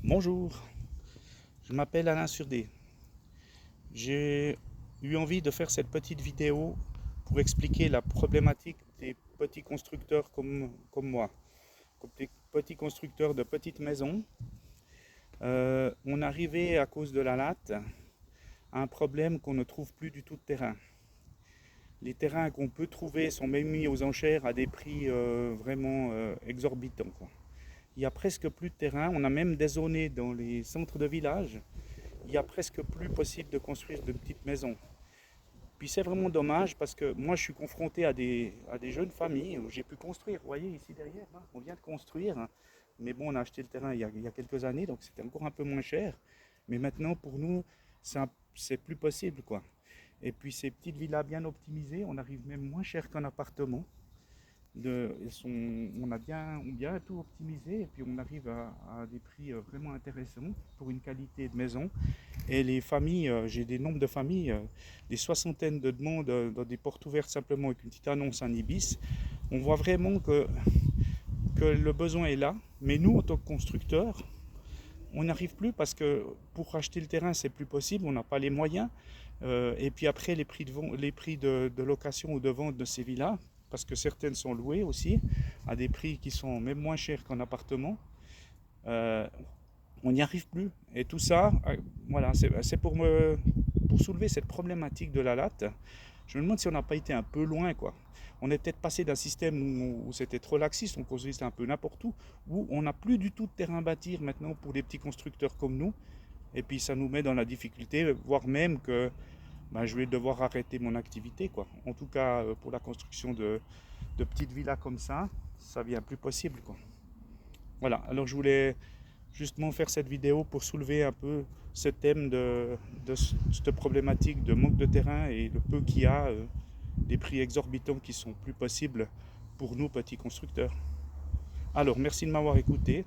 Bonjour, je m'appelle Alain Surdé. J'ai eu envie de faire cette petite vidéo pour expliquer la problématique des petits constructeurs comme moi, comme des petits constructeurs de petites maisons. On arrivait à cause de la latte à un problème qu'on ne trouve plus du tout de terrain. Les terrains qu'on peut trouver sont même mis aux enchères à des prix vraiment exorbitants, quoi. Il n'y a presque plus de terrain, on a même dézoné dans les centres de village. Il n'y a presque plus possible de construire de petites maisons. Puis c'est vraiment dommage parce que moi je suis confronté à des jeunes familles où j'ai pu construire. Vous voyez ici derrière, là, on vient de construire, hein. Mais bon, on a acheté le terrain il y a quelques années, donc c'était encore un peu moins cher. Mais maintenant, pour nous, c'est plus possible, quoi. Et puis ces petites villas bien optimisées, on arrive même moins cher qu'un appartement. On a bien tout optimisé et puis on arrive à des prix vraiment intéressants pour une qualité de maison. Et les familles, j'ai des nombres de familles, des soixantaines de demandes dans des portes ouvertes simplement avec une petite annonce, un ibis. On voit vraiment que le besoin est là, mais nous, en tant que constructeurs, on n'arrive plus parce que pour acheter le terrain, c'est plus possible, on n'a pas les moyens. Et puis après, les prix de location ou de vente de ces villas, parce que certaines sont louées aussi, à des prix qui sont même moins chers qu'un appartement. Euh, on n'y arrive plus. Et tout ça, voilà, c'est pour soulever cette problématique de la latte. Je me demande si on n'a pas été un peu loin, quoi. On est peut-être passé d'un système où c'était trop laxiste, on construisait un peu n'importe où on n'a plus du tout de terrain à bâtir maintenant pour des petits constructeurs comme nous. Et puis ça nous met dans la difficulté, voire même que ben, je vais devoir arrêter mon activité, quoi. En tout cas, pour la construction de petites villas comme ça devient plus possible, quoi. Voilà, alors je voulais justement faire cette vidéo pour soulever un peu ce thème de cette problématique de manque de terrain et le peu qu'il y a, des prix exorbitants qui sont plus possibles pour nous petits constructeurs. Alors merci de m'avoir écouté